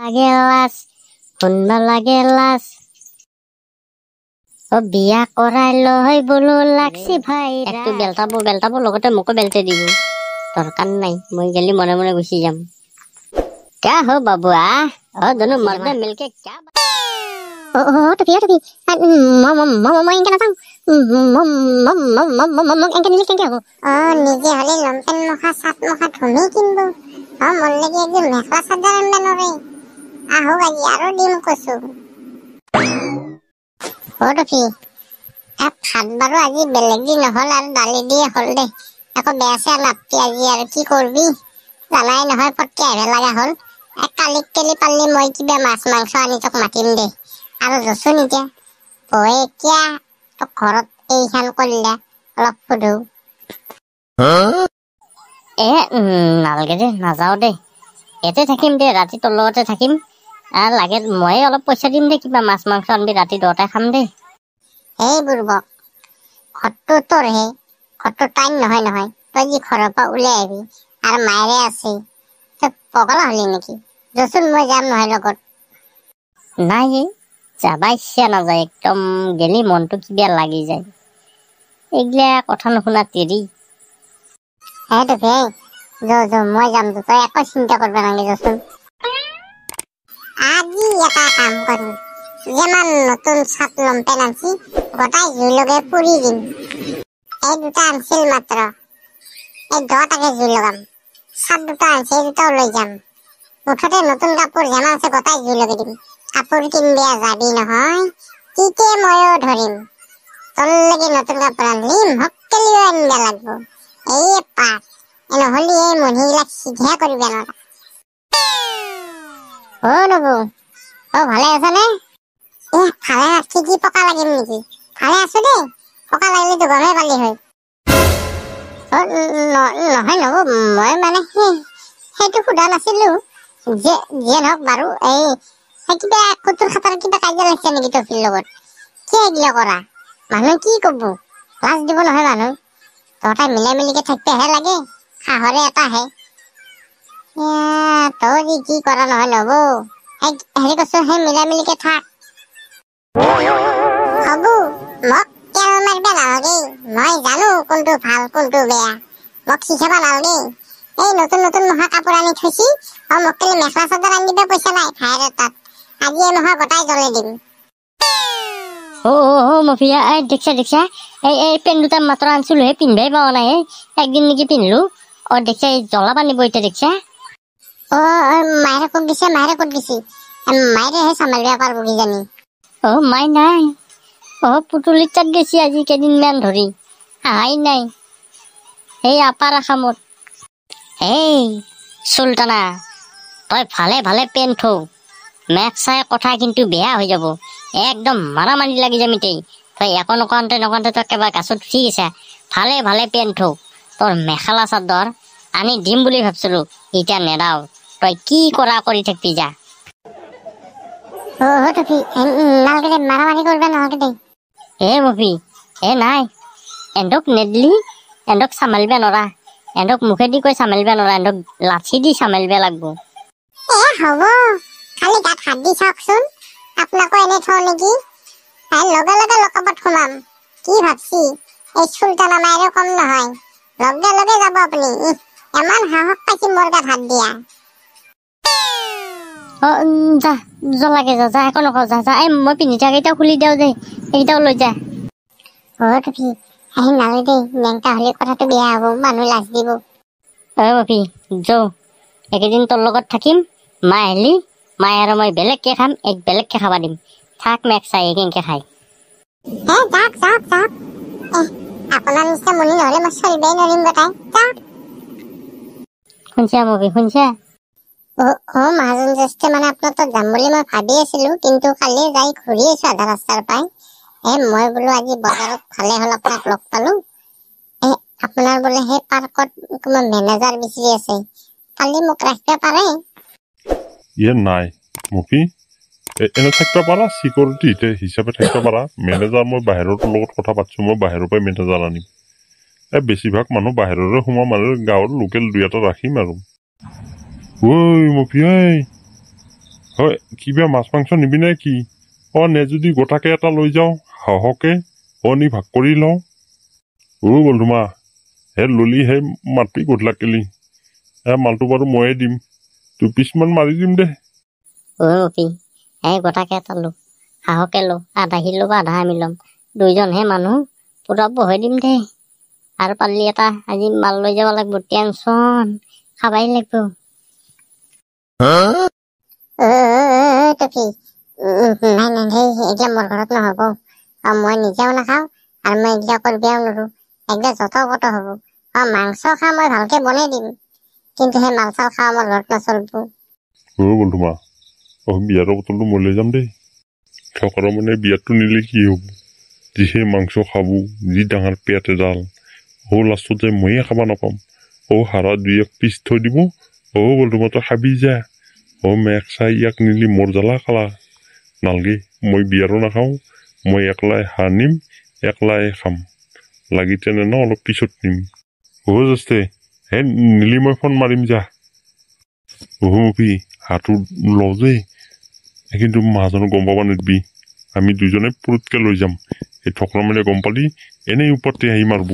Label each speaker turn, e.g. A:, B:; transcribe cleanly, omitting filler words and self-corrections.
A: লাগে লাজ শুনবা লাগে লাজ ও বিয়া কৰাই লৈ বোলো লাগছি ভাই একটু বেলতাবো লগতে মোকো বেলতে দিব দৰকাৰ নাই মই গেলি মনে মনে গুচি যাম क्या हो बाबू दोनों मर्द मिलके क्या तो फिर मैं इनके ना इनके नीचे क्या हो
B: নিজে হলে লম্পেন মুখা সাত মুখা ধুমি কিনবো মন লাগি একদিন মেখলা চাদৰ আনবা নৰে আহো আজি আৰু দিম কচু টফি ভাত বাৰু আজি বেলেগ দি নহল আৰু দালি দিয়ে হল দে আকৌ বেয়া চেয়া নাপতি আজি আৰু কি কৰবি জানাই নহয় পটকে আহিব লগা হল কালিক কেলি পাৰলি মই কিবা মাছ মাংস আনি তোক মাতিম দে আৰু জচোন এতিয়া বৌয়ে এতিয়া তোক ঘৰত এইখান কৰিলে অলপ সুধো
A: নালাগে দে নাযাও দে ইয়াতে থাকিম দে ৰাতি তোৰ লগতে থাকিম লাগে মই অলপ পইচা দিম দে কিবা মাছ মাংস আনবি ৰাতি দুটাই খাম দে
B: এই বুৰ্বক ঘৰটো তোৰহে ঘৰটো টাইম নহয় তই যি ঘৰৰ পৰা ওলাই আহিবি আৰু মায়েৰে আছে তই পগলা হলি নেকি জচোন মই যাম নহয় লগত
A: নাই যাবা ইচ্ছা নাযায় একদম গেলি মনটো কিবা লাগি যায় এইগিলা কথা নুশুনা তেৰি
B: সেইটো মই যাম তই একো চিন্তা কৰিব নালাগে জচোন আজি এটা কাম কৰিম যেমান নতুন চাট লম্পেন আনছি গোটাই জুই লগাই পুৰি দিম এই দুটা আনছিল মাত্ৰ এই 10 টাকে জুই লগাম চাট দুটা আনছি এই দুটাও লৈ যাম মুঠতে নতুন কাপোৰ যেমান আছে গোটাই জুই লগাই দিম কাপোৰ কিনবিয়া যাবি নহয় তিতে ময়ো ধৰিম তোৰ লাগি নতুন কাপোৰ আনলিম হকেলিও আনিবা লাগব এই পাত নহলি এই মহিলাক সিধা কৰিবা নৰা নবু ভালে আছ নে ভালে আছি কি পকা লাগিম নেকি ভালে আছো দেই পকা লাগিলেতো গমে পালি হয় নহয় নবু মই মানে সেইটো সোধা নাছিলো যে নহওক বাৰু এই কিবা কুতুৰ খাতাৰ কিবা কাজিয়া লাগিছে নেকি টফিৰ লগত কি এগিলা কৰা মানুহ কি কব লাজ দিব নহয় মানুহ তহঁতে মিলাই মিলিকে থাকিবহে লাগে সাহৰে এটাহে তই কি কৰা নহয় নব হেৰি কৈছো সেই মিলাই মিলিকে থাক হ'ব মোক তেল মাৰিব নালাগে মই জানো কোনটো ভাল কোনটো বেয়া মোক শিকাব নালাগে এই নতুন মহা কাপোৰ আনি থৈছি মোক কেলে মেখলা চাদৰ আনি দিব পইচা নাই ভাইৰে তাত আজি এই মহা গোটাই জ্বলাই দিম
A: মফিয়া দেখছা এই পেন দুটা মাত্ৰ আনছিলো হে পিন্ধাই পাৱা নাই একদিন নেকি পিন্ধিলো দেখছা জ্বলা পানিব এতিয়া দেখছা
B: মায়েৰে ক'ত দিছে মায়েৰেহে চম্ভালিব পাৰিব কিজানি
A: মাই নাই পুতুলিৰ তাত গেছি আজি কেইদিনমান ধৰি আহাই নাই এই আপাৰ আসামত এই চুলতানা তই ভালে পেন থৌ মেঘ চাই কথা কিন্তু বেয়া হৈ যাব একদম মাৰামাৰি লাগি যাম এতিয়া তই একো নকওঁতে তই একেবাৰে গাছত উঠি গৈছা ভালে পেন থৌ তোৰ মেখেলা চাদৰ আনি দিম বুলি ভাবছিলো এতিয়া নেদাও তই কি কৰা কৰি থাকিবি যা
B: মাৰামাৰি কৰিবা নালাগে দেই
A: মফি নাই এন্দক নেদলি এন্দক চামালিব নৰা এন্দক মুখেদি কৈ চামালিব নৰা এন্দক লাঠি দি চামালিব লাগব
B: হ'ব খালি গাত হাত দি চাওকচোন আপোনাকো এনে থওঁ নেকি লগে লকাপত সোমাম কি ভাবছি এই চুলতানা মায়েৰো কম নহয় লগে যাব আপুনি ইমান সাহস পাইছি মোৰ গাত হাত দিয়া
A: যা জ্বলাকে যা একো নকওঁ যা মই পিন্ধি থাক এইটাও খুলি দিওঁ দে এইটাও লৈ যা
B: টফি নালাগে দেই নেংটা হলে কথাটো বেয়া হ'ব মানুহ লাজ দিব
A: মফি যৌ একেদিন তোৰ লগত থাকিম মা আহিলি মাই আৰু মই বেলেগকে খাম বেলেগকে খাবা দিম থাক মেঘ চাই কেনেকে খাই
B: যাওক আপোনাৰ নিচিনা মনি নহলে মই চলিবই নোৱাৰিম গোটাই যাওক
A: শুনছা মফি শুনছা
B: মহাজন জ্যেষ্ঠ মানে আপোনাৰ তাত যাম বুলি মই ভাবি আছিলো কিন্তু কালি যাই ঘূৰি আছো আধা ৰাস্তাৰ পাই মই বোলো আজি বজাৰত ভালে হল আপোনাক লগ পালো আপোনাৰ বোলে সেই পাৰ্কত কোনো মেনেজাৰ বিচাৰি আছে কালি মোক ৰাখিব পাৰে
C: নাই মফি এনে থাকিব পাৰা চিকিউৰিটি হিচাপে থাকিব পাৰা মেনেজাৰ মই বাহিৰৰ লগত কথা পাতিছো মই বাহিৰৰ পৰা মেনেজাৰ আনিম বেছিভাগ মানুহ বাহিৰৰে সোমাম আৰু গাঁৱৰ লোকেল দুই এটা ৰাখিম আৰু ঐ মফি হয় কিবা মাছ মাংস নিবি নে কি নে যদি গোটাকে এটা লৈ যাওঁ সহকে নি ভাগ কৰি লওঁ বন্ধুমা হে ললি হে মাতবি গধলাক কেলি মালটো বাৰু ময়ে দিম 2 পিচমান মাৰি দিম দে
A: মপি গোটাকে এটা লো সাহকে লো আধা সি ল'ব আধা আমি ল'ম 2জনহে মানুহ পুৰা বহাই দিম দে আৰু পালি এটা আজি মাল লৈ যাব লাগিব টেনচন খাবাই লাগিব
B: টকি নাই নাই সেই এইগিলা মোৰ ঘৰত নহ'ব মই নিজেও নাখাওঁ আৰু মই এইগিলা কৰিবও নোৱাৰো একদম যত কত হ'ব মাংস খা মই ভালকে বনাই দিম কিন্তু সেই মাল চাল খোৱা মোৰ ঘৰত নচলব
C: বন্ধুমা বিয়াৰ বটলটো মই লৈ যাম দেই থকাৰ মানে বিয়াতটো নিলে কি হ'ব যিহে মাংস খাব যি ডাঙৰ পেট এডাল লাষ্টত যে ময়ে খাব নাপাম হাৰা 2-1 পিচ থৈ দিব বন্ধুমা তই খাবি যা মেক চাই ইয়াক নিলি মোৰ জ্বালা খালা নালগে মই বিয়াৰো নাখাওঁ মই একলাই হাঁহ নিম একলাই খাম লাগি তেনে অলপ পিছত নিম যাস্তে হে নিলি মই ফোন মাৰিম যা মপি হাঁহটো লওঁ দেই কিন্তু মাহাজনক গম পাব নিদিবি আমি 2জনে পুৰুতকে লৈ যাম এই ঠকৰা মানে গম পালি এনেই ওপৰতে আহি মাৰব